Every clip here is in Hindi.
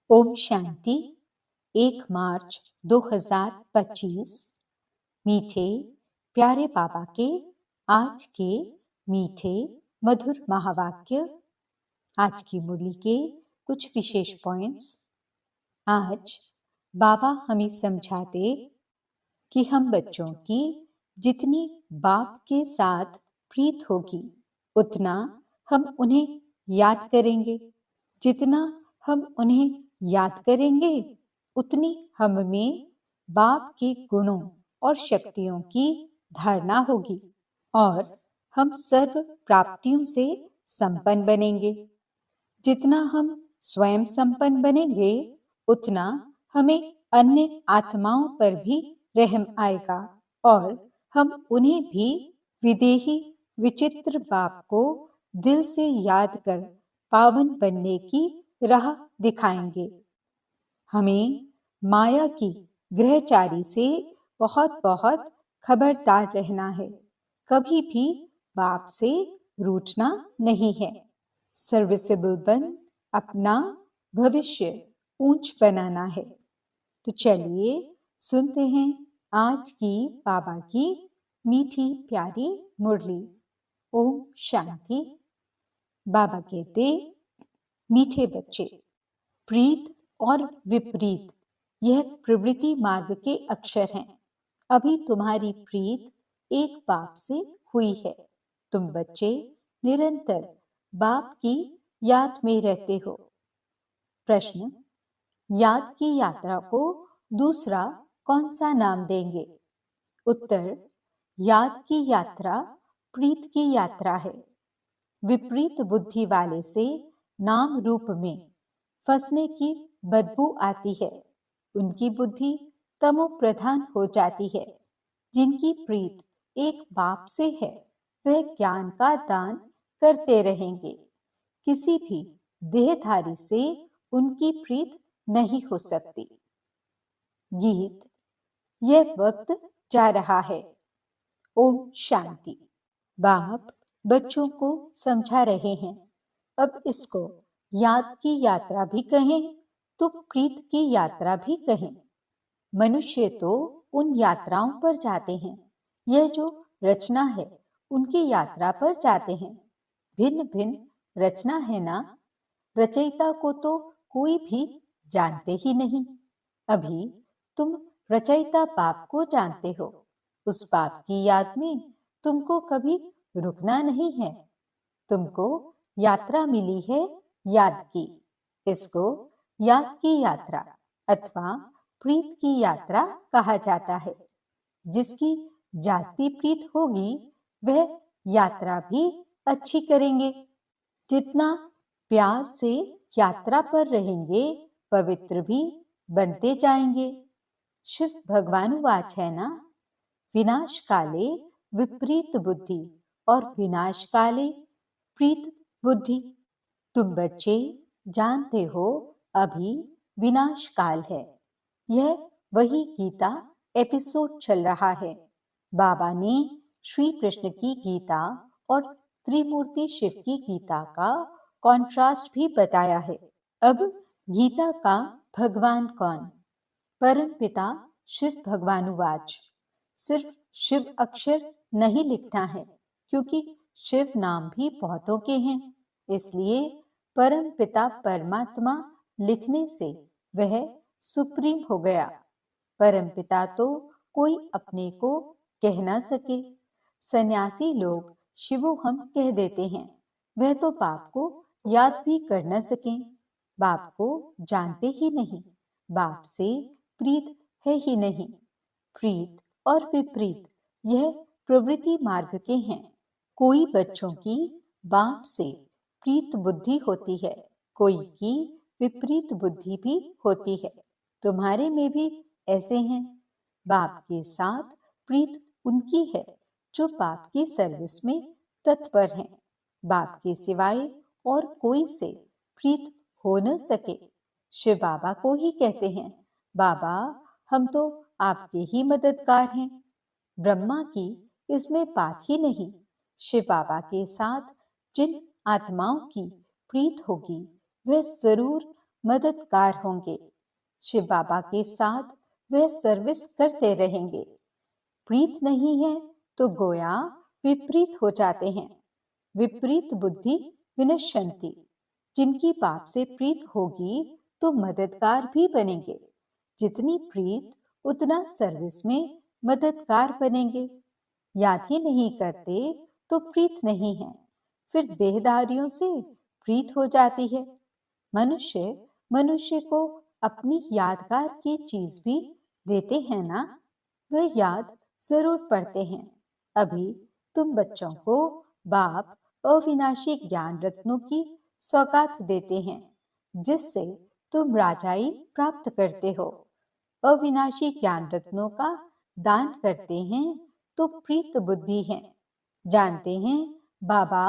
ओम शांति। 1 मार्च 2025। मीठे प्यारे बाबा के आज के मीठे मधुर महावाक्य। आज की मुरली के कुछ विशेष पॉइंट्स। आज बाबा हमें समझाते कि हम बच्चों की जितनी बाप के साथ प्रीत होगी उतना हम उन्हें याद करेंगे। जितना हम उन्हें याद करेंगे उतनी हम में बाप के गुणों और शक्तियों की धारणा होगी और हम सर्व प्राप्तियों से संपन्न बनेंगे। जितना हम स्वयं संपन्न बनेंगे उतना हमें अन्य आत्माओं पर भी रहम आएगा और हम उन्हें भी विदेही विचित्र बाप को दिल से याद कर पावन बनने की राह दिखाएंगे। हमें माया की ग्रहचारी से बहुत बहुत खबरदार रहना है। कभी भी बाप से रूठना नहीं है। सर्विसेबल बन अपना भविष्य ऊंच बनाना है। तो चलिए सुनते हैं आज की बाबा की मीठी प्यारी मुरली। ओम शांति। बाबा कहते, मीठे बच्चे, प्रीत और विपरीत यह प्रवृत्ति मार्ग के अक्षर हैं। अभी तुम्हारी प्रीत एक बाप से हुई है। तुम बच्चे निरंतर बाप की याद में रहते हो। प्रश्न, याद की यात्रा को दूसरा कौन सा नाम देंगे? उत्तर, याद की यात्रा प्रीत की यात्रा है। विपरीत बुद्धि वाले से नाम रूप में फंसने की बदबू आती है। उनकी बुद्धि तमो प्रधान हो जाती है। जिनकी प्रीत एक बाप से है वह ज्ञान का दान करते रहेंगे। किसी भी देहधारी से उनकी प्रीत नहीं हो सकती। गीत, यह वक्त जा रहा है। ओम शांति। बाप बच्चों को समझा रहे हैं। अब इसको याद की यात्रा भी कहें तो प्रीत की यात्रा भी कहें। मनुष्य तो उन यात्राओं पर जाते हैं। यह जो रचना है उनकी यात्रा पर जाते हैं। भिन्न भिन्न रचना है ना। रचयिता को तो कोई भी जानते ही नहीं। अभी तुम रचयिता बाप को जानते हो। उस बाप की याद में तुमको कभी रुकना नहीं है। तुमको यात्रा मिली है याद की। इसको याद की यात्रा अथवा प्रीत की यात्रा कहा जाता है। जिसकी जास्ती प्रीत होगी वह यात्रा भी अच्छी करेंगे। जितना प्यार से यात्रा पर रहेंगे पवित्र भी बनते जाएंगे। शिव भगवानुवाच है ना, विनाश काले विपरीत बुद्धि और विनाश काले प्रीत बुद्धि। तुम बच्चे जानते हो अभी विनाश काल है। यह वही गीता एपिसोड चल रहा है। बाबा ने श्री कृष्ण की गीता और त्रिमूर्ति शिव की गीता का कॉन्ट्रास्ट भी बताया है। अब गीता का भगवान कौन? परम पिता शिव भगवानुवाच। सिर्फ शिव अक्षर नहीं लिखना है क्योंकि शिव नाम भी बहुतों के हैं। इसलिए परम पिता परमात्मा लिखने से वह सुप्रीम हो गया। परम पिता तो कोई अपने को कह ना सके। सन्यासी लोग शिवो हम कह देते हैं। वह तो बाप को याद भी कर न सकें। बाप को जानते ही नहीं। बाप से प्रीत है ही नहीं। प्रीत और विपरीत यह प्रवृत्ति मार्ग के हैं। कोई बच्चों की बाप से प्रीत बुद्धि होती है, कोई की विपरीत बुद्धि भी होती है। तुम्हारे में भी ऐसे हैं। बाप के साथ प्रीत उनकी है जो बाप की सर्विस में तत्पर हैं। बाप के सिवाय और कोई से प्रीत हो न सके। शिव बाबा को ही कहते हैं, बाबा हम तो आपके ही मददगार हैं। ब्रह्मा की इसमें बात ही नहीं। शिव बाबा के साथ जिन आत्माओं की प्रीत होगी वह जरूर मददगार होंगे। शिव बाबा के साथ वह सर्विस करते रहेंगे। प्रीत नहीं है तो गोया विपरीत हो जाते हैं। विपरीत बुद्धि विनश्यंति। जिनकी पाप से प्रीत होगी तो मददगार भी बनेंगे। जितनी प्रीत उतना सर्विस में मददगार बनेंगे। याद ही नहीं करते तो प्रीत नहीं है, फिर देहधारियों से प्रीत हो जाती है। मनुष्य मनुष्य को अपनी यादगार की चीज भी देते हैं ना, वह याद जरूर पड़ते हैं। अभी तुम बच्चों को बाप अविनाशी ज्ञान रत्नों की सौगात देते हैं, जिससे तुम राजाई प्राप्त करते हो। अविनाशी ज्ञान रत्नों का दान करते हैं तो प्रीत बुद्धि है। जानते हैं बाबा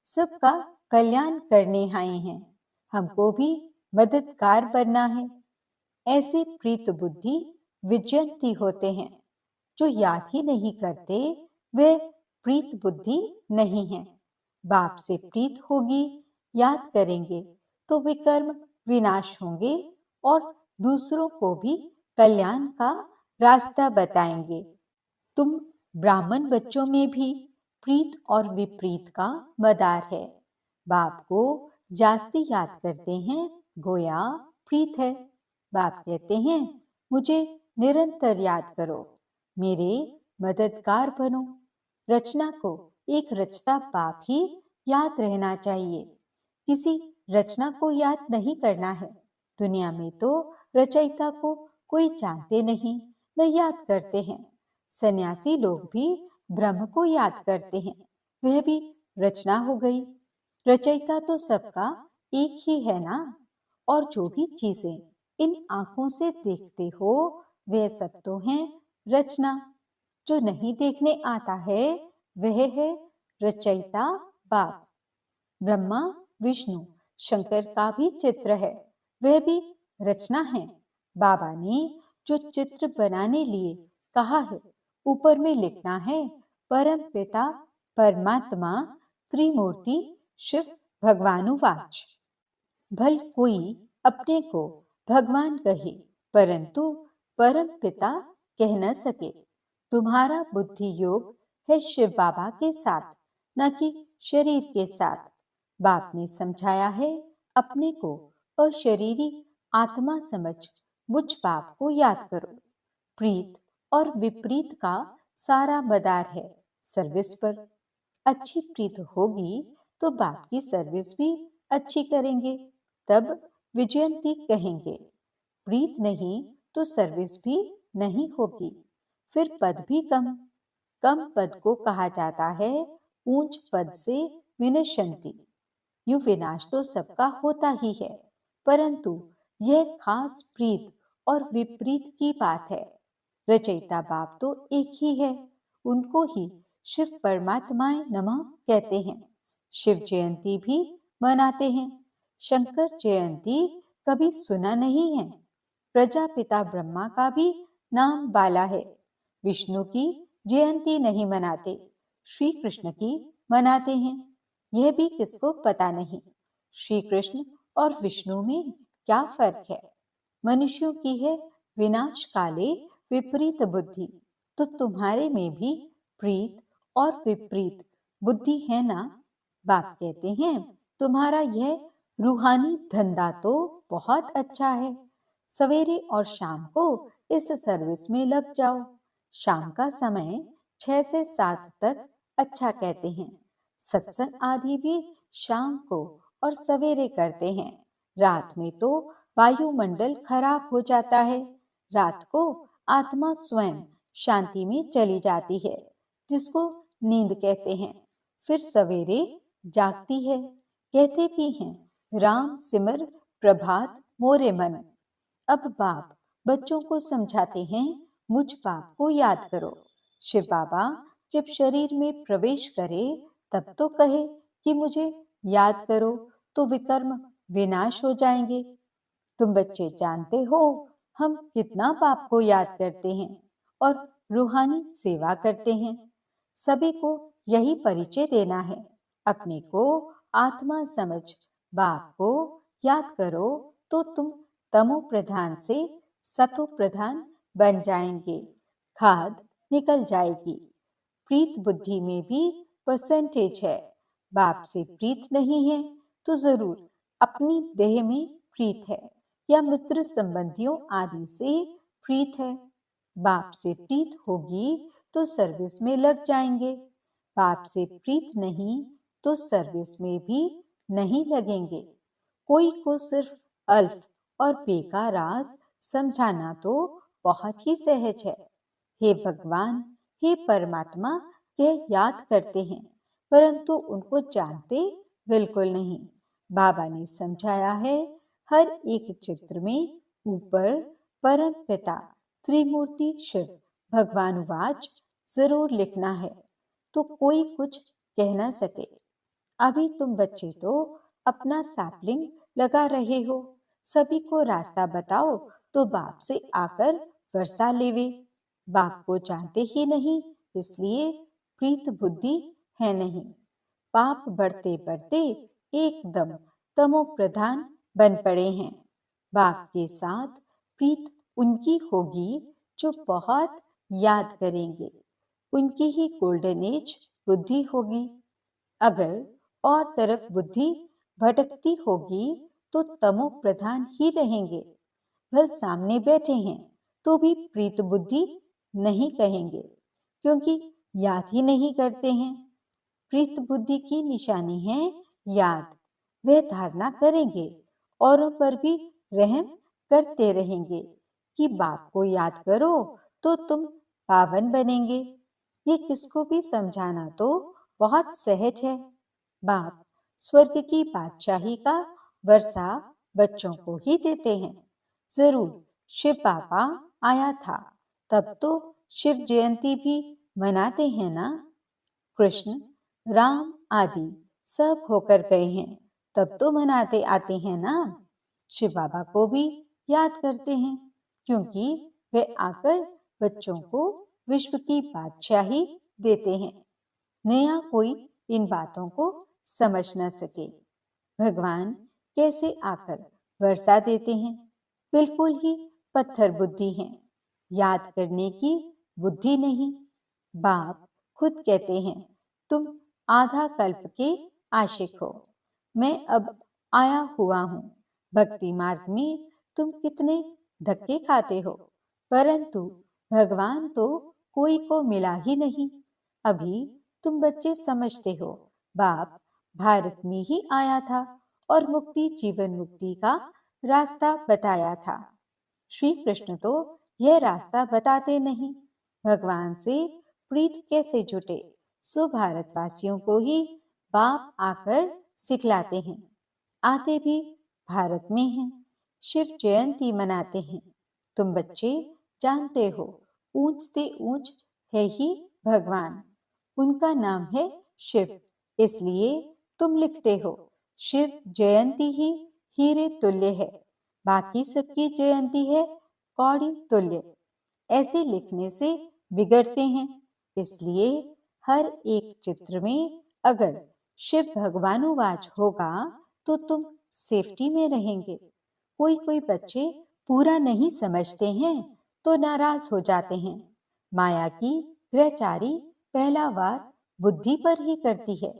सबका कल्याण करने आए हैं, हमको भी मददगार बनना है। ऐसे प्रीत बुद्धि विजयंती होते हैं। जो याद ही नहीं करते वे प्रीत बुद्धि नहीं है। बाप से प्रीत होगी, याद करेंगे तो विकर्म विनाश होंगे और दूसरों को भी कल्याण का रास्ता बताएंगे। तुम ब्राह्मण बच्चों में भी प्रीत और विपरीत का मदार है। बाप को जास्ती याद करते हैं, गोया प्रीत है। बाप कहते हैं मुझे निरंतर याद करो, मेरे मददगार बनो। रचना को एक रचता बाप ही याद रहना चाहिए। किसी रचना को याद नहीं करना है। दुनिया में तो रचयिता को कोई जानते नहीं, न याद करते हैं। सन्यासी लोग भी ब्रह्म को याद करते हैं, वह भी रचना हो गई। रचयिता तो सबका एक ही है ना। और जो भी चीजें इन आंखों से देखते हो वह सब तो हैं रचना। जो नहीं देखने आता है वह है रचयिता बाप। ब्रह्मा विष्णु शंकर का भी चित्र है, वह भी रचना है। बाबा ने जो चित्र बनाने लिए कहा है, ऊपर में लिखना है परम पिता परमात्मा त्रिमूर्ति शिव भगवानुवाच। भल कोई अपने को भगवान कहे परंतु परम पिता कह न सके। तुम्हारा बुद्धि योग है शिव बाबा के साथ, न कि शरीर के साथ। बाप ने समझाया है अपने को अशरीरी आत्मा समझ मुझ बाप को याद करो। प्रीत और विपरीत का सारा मदार है सर्विस पर। अच्छी प्रीत होगी तो बाप की सर्विस भी अच्छी करेंगे, तब विजयंती कहेंगे। प्रीत नहीं तो सर्विस भी नहीं होगी, फिर पद भी कम। कम पद को कहा जाता है ऊंच पद से विनश्यंती। यू विनाश तो सबका होता ही है, परंतु यह खास प्रीत और विपरीत की बात है। रचयिता बाप तो एक ही है, उनको ही शिव परमात्माए नमः कहते हैं। शिव जयंती भी मनाते हैं। शंकर जयंती कभी सुना नहीं है। प्रजापिता ब्रह्मा का भी नाम बाला है। विष्णु की जयंती नहीं मनाते, श्री कृष्ण की मनाते हैं। यह भी किसको पता नहीं, श्री कृष्ण और विष्णु में क्या फर्क है। मनुष्यों की है विनाश काले विपरीत बुद्धि, तो तुम्हारे में भी प्रीत और विपरीत बुद्धि है ना। बाप कहते हैं तुम्हारा यह रूहानी धंधा तो बहुत अच्छा है। सवेरे और शाम को इस सर्विस में लग जाओ। शाम का समय 6 से 7 तक अच्छा कहते हैं। सत्संग आदि भी शाम को और सवेरे करते हैं। रात में तो वायुमंडल खराब हो जाता है। रात को आत्मा स्वयं शांति में चली जाती है, जिसको नींद कहते हैं। फिर सवेरे जागती है। कहते भी हैं राम सिमर प्रभात मोरे मन। अब बाप बच्चों को समझाते हैं मुझ बाप को याद करो। शिव बाबा जब शरीर में प्रवेश करे तब तो कहे कि मुझे याद करो, तो विकर्म विनाश हो जाएंगे। तुम बच्चे जानते हो हम कितना बाप को याद करते हैं और रूहानी सेवा करते हैं। सभी को यही परिचय देना है। अपने को आत्मा समझ बाप को याद करो तो तुम तमो प्रधान से सतो प्रधान बन जाएंगे, खाद निकल जाएगी। प्रीत बुद्धि में भी परसेंटेज है। बाप से प्रीत नहीं है तो जरूर अपनी देह में प्रीत है या मित्र संबंधियों आदि से प्रीत है। बाप से प्रीत होगी तो सर्विस में लग जाएंगे। बाप से प्रीत नहीं तो सर्विस में भी नहीं लगेंगे। कोई को सिर्फ अल्फ और बेका राज समझाना तो बहुत ही सहज है। हे भगवान, हे परमात्मा, यह याद करते हैं परंतु उनको जानते बिल्कुल नहीं। बाबा ने समझाया है, हर एक चित्र में ऊपर परम पिता त्रिमूर्ति शिव भगवानुवाच जरूर लिखना है तो कोई कुछ कह न सके। अभी तुम बच्चे तो अपना सैपलिंग लगा रहे हो, सभी को रास्ता बताओ तो बाप से आकर वर्षा लेवे। बाप को जानते ही नहीं इसलिए प्रीत बुद्धि है नहीं। पाप बढ़ते बढ़ते एकदम तमो प्रधान बन पड़े हैं। बाप के साथ प्रीत उनकी होगी जो बहुत याद करेंगे, उनकी ही गोल्डन एज बुद्धि होगी। अगर और तरफ बुद्धि भटकती होगी तो तमो प्रधान ही रहेंगे। वह सामने बैठे हैं तो भी प्रीत बुद्धि नहीं कहेंगे क्योंकि याद ही नहीं करते हैं। प्रीत बुद्धि की निशानी है याद। वे धारणा करेंगे, औरों पर भी रहम करते रहेंगे कि बाप को याद करो तो तुम पावन बनेंगे। ये किसको भी समझाना तो बहुत सहज है। बाप स्वर्ग की बादशाही का वर्षा बच्चों को ही देते हैं। जरूर शिव बाबा आया था तब तो शिव जयंती भी मनाते हैं ना। कृष्ण, राम आदि सब होकर गए हैं तब तो मनाते आते हैं ना। शिव बाबा को भी याद करते हैं क्योंकि वे आकर बच्चों को विश्व की बादशाही देते हैं। नया कोई इन बातों को समझ न सके। भगवान कैसे आकर वर्षा देते हैं, बिल्कुल ही पत्थर बुद्धि है, याद करने की बुद्धि नहीं। बाप खुद कहते हैं, तुम आधा कल्प के आशिक हो, मैं अब आया हुआ हूं। भक्ति मार्ग में तुम कितने धक्के खाते हो परंतु भगवान तो कोई को मिला ही नहीं। अभी तुम बच्चे समझते हो बाप भारत में ही आया था और मुक्ति जीवन मुक्ति का रास्ता बताया था। श्री कृष्ण तो यह रास्ता बताते नहीं। भगवान से प्रीत कैसे जुटे सो भारतवासियों को ही बाप आकर सिखलाते हैं। आते भी भारत में हैं, शिव जयंती मनाते हैं। तुम बच्चे जानते हो ऊंच से ऊंच है ही भगवान, उनका नाम है शिव, इसलिए तुम लिखते हो शिव जयंती ही हीरे तुल्य है, बाकी सबकी जयंती है कौड़ी तुल्य। ऐसे लिखने से बिगड़ते हैं, इसलिए हर एक चित्र में अगर शिव भगवानुवाच होगा तो तुम सेफ्टी में रहेंगे। कोई कोई बच्चे पूरा नहीं समझते हैं तो नाराज हो जाते हैं। माया की ग्रहचारी पहला वार बुद्धि पर ही करती है,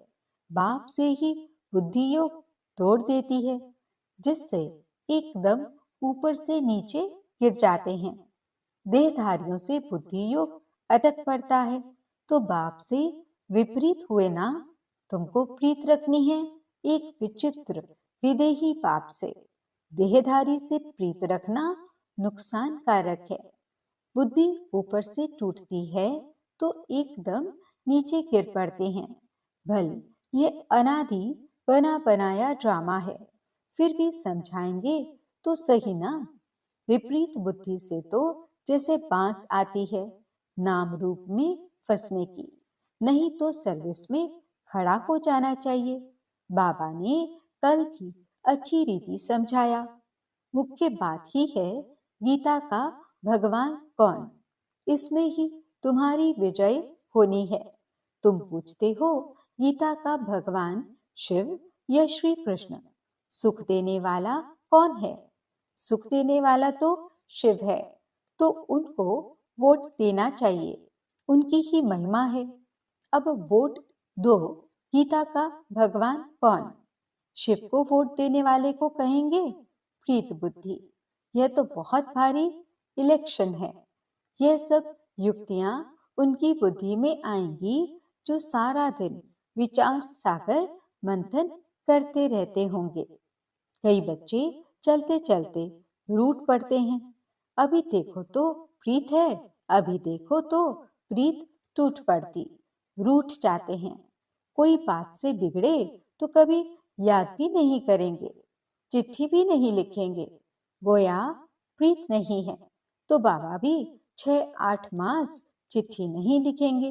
बाप से ही बुद्धि योग तोड़ देती है, जिससे एकदम ऊपर से नीचे गिर जाते हैं। देहधारियों से बुद्धि योग अटक पड़ता है तो बाप से विपरीत हुए ना। तुमको प्रीत रखनी है एक विचित्र विदेही बाप से। देहधारी से प्रीत रखना नुकसान कारक है। बुद्धि ऊपर से टूटती है तो एकदम नीचे गिर पड़ते हैं। भल ये अनादि बना बनाया ड्रामा है, फिर भी समझाएंगे तो सही ना। विपरीत बुद्धि से तो जैसे बांस आती है नाम रूप में फंसने की, नहीं तो सर्विस में खड़ा हो जाना चाहिए। बाबा ने कल भी अच्छी रीति समझाया। मुख्य बात ही है गीता का भगवान कौन, इसमें ही तुम्हारी विजय होनी है। तुम पूछते हो गीता का भगवान शिव या श्री कृष्ण, सुख देने वाला कौन है सुख देने वाला तो शिव है, तो उनको वोट देना चाहिए, उनकी ही महिमा है। अब वोट दो, गीता का भगवान कौन? शिव को वोट देने वाले को कहेंगे प्रीत बुद्धि। यह तो बहुत भारी इलेक्शन है। यह सब युक्तियां उनकी बुद्धि में आएंगी जो सारा दिन विचार सागर मंथन करते रहते होंगे। कई बच्चे चलते चलते रूठ पड़ते हैं। अभी देखो तो प्रीत है, अभी देखो तो प्रीत टूट पड़ती, रूठ जाते हैं। कोई बात से बिगड़े तो कभी याद भी नहीं करेंगे, चिट्ठी भी नहीं लिखेंगे, गोया प्रीत नहीं है। तो बाबा भी 6-8 मास चिट्ठी नहीं लिखेंगे।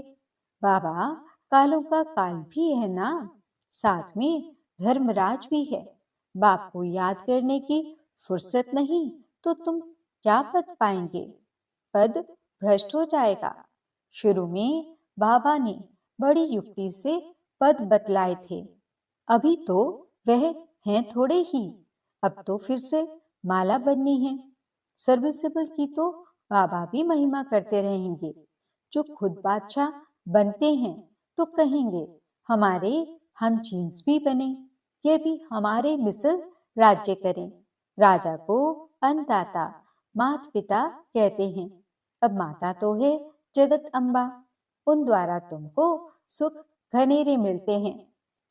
बाबा कालों का काल भी है ना, साथ में धर्मराज भी है। बाप को याद करने की फुर्सत नहीं तो तुम क्या पद पाएंगे? पद भ्रष्ट हो जाएगा। शुरू में बाबा ने बड़ी युक्ति से पद बतलाए थे, अभी तो वह हैं थोड़े ही, अब तो फिर से माला बननी है। सर्विसेबल की तो बाबा भी महिमा करते रहेंगे। जो खुद बादशाह बनते हैं तो कहेंगे हमारे हम जींस भी बने, ये भी हमारे मिसल राज्य करें। राजा को अन्नदाता माता पिता कहते हैं। अब माता तो है जगत अम्बा, उन द्वारा तुमको सुख घनेरे मिलते हैं।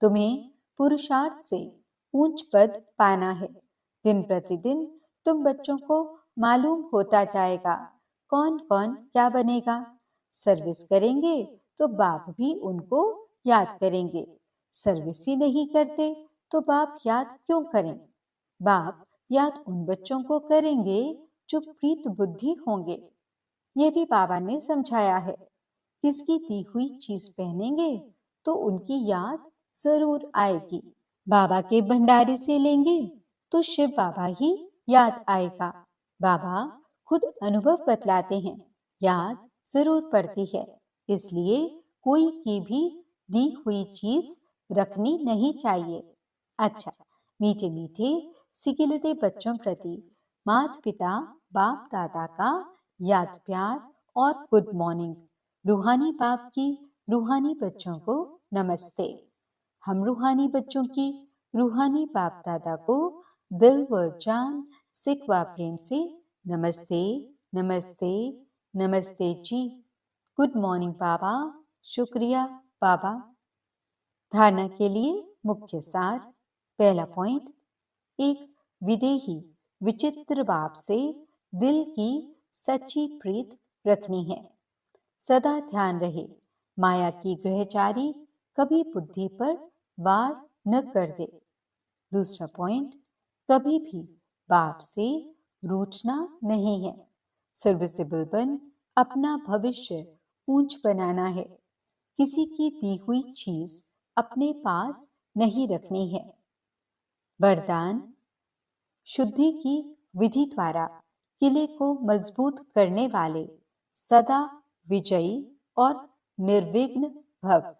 तुम्हें पुरुषार्थ से ऊंच पद पाना है। दिन प्रतिदिन तुम बच्चों को मालूम होता जाएगा कौन कौन क्या बनेगा। सर्विस करेंगे तो बाप भी उनको याद करेंगे। सर्विस ही नहीं करते तो बाप याद क्यों करें? बाप याद उन बच्चों को करेंगे जो प्रीत बुद्धि होंगे। ये भी बाबा ने समझाया है। किसकी दी हुई चीज पहनेंगे तो उनकी याद जरूर आएगी। बाबा के भंडारे से लेंगे तो शिव बाबा ही याद आएगा। बाबा खुद अनुभव बतलाते हैं, याद जरूर पड़ती है। इसलिए कोई की भी दी हुई चीज रखनी नहीं चाहिए। अच्छा, मीठे मीठे सिकिलते बच्चों प्रति माता पिता बाप दादा का याद प्यार और गुड मॉर्निंग। रूहानी बाप की रूहानी बच्चों को नमस्ते। हम रूहानी बच्चों की रूहानी बाप दादा को दिल व जान सिख व प्रेम से नमस्ते नमस्ते नमस्ते जी। गुड मॉर्निंग बाबा, शुक्रिया बाबा। धारणा के लिए मुख्य सार। पहला पॉइंट, एक विदेही विचित्र बाप से दिल की सच्ची प्रीत रखनी है। सदा ध्यान रहे माया की ग्रहचारी कभी बुद्धि पर वार न कर दे। दूसरा पॉइंट, कभी भी बाप से रूठना नहीं है। सर्विसेबल बन अपना भविष्य ऊंच बनाना है। किसी की दी हुई चीज अपने पास नहीं रखनी है। वरदान, शुद्धि की विधि द्वारा किले को मजबूत करने वाले सदा विजयी और निर्विघ्न भव।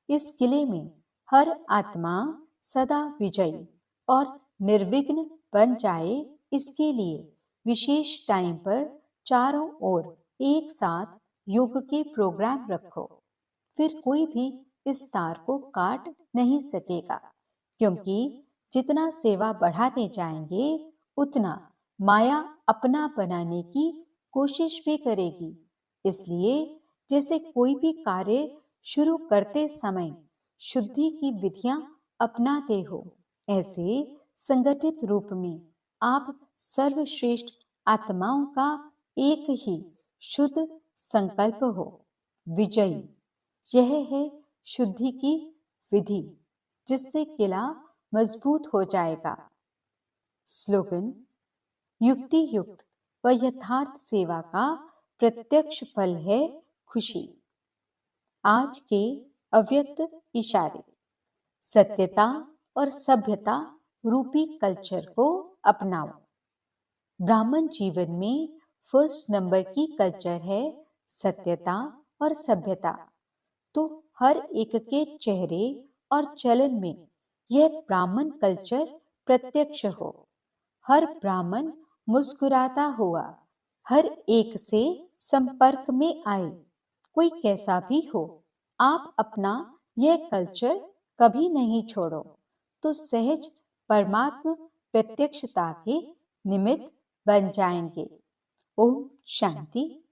इस किले में हर आत्मा सदा विजयी और निर्विघ्न बन जाए, इसके लिए विशेष टाइम पर चारों ओर एक साथ योग के प्रोग्राम रखो। फिर कोई भी इस तार को काट नहीं सकेगा, क्योंकि जितना सेवा बढ़ाते जाएंगे उतना माया अपना बनाने की कोशिश भी करेगी। इसलिए जैसे कोई भी कार्य शुरू करते समय शुद्धि की विधियां अपनाते हो, ऐसे संगठित रूप में आप सर्वश्रेष्ठ आत्माओं का एक ही शुद्ध संकल्प हो, विजयी। यह है शुद्धि की विधि, जिससे किला मजबूत हो जाएगा। स्लोगन, युक्ति युक्त व यथार्थ सेवा का प्रत्यक्ष फल है खुशी। आज के अव्यक्त इशारे, सत्यता और सभ्यता रूपी कल्चर को अपनाओ। ब्राह्मण जीवन में फर्स्ट नंबर की कल्चर है सत्यता और सभ्यता। तो हर एक के चेहरे और चलन में यह ब्राह्मण कल्चर प्रत्यक्ष हो। हर ब्राह्मण मुस्कुराता हुआ हर एक से संपर्क में आए, कोई कैसा भी हो। आप अपना यह कल्चर कभी नहीं छोड़ो, तो सहज परमात्म प्रत्यक्षता के निमित्त बन जाएंगे। ओम शांति।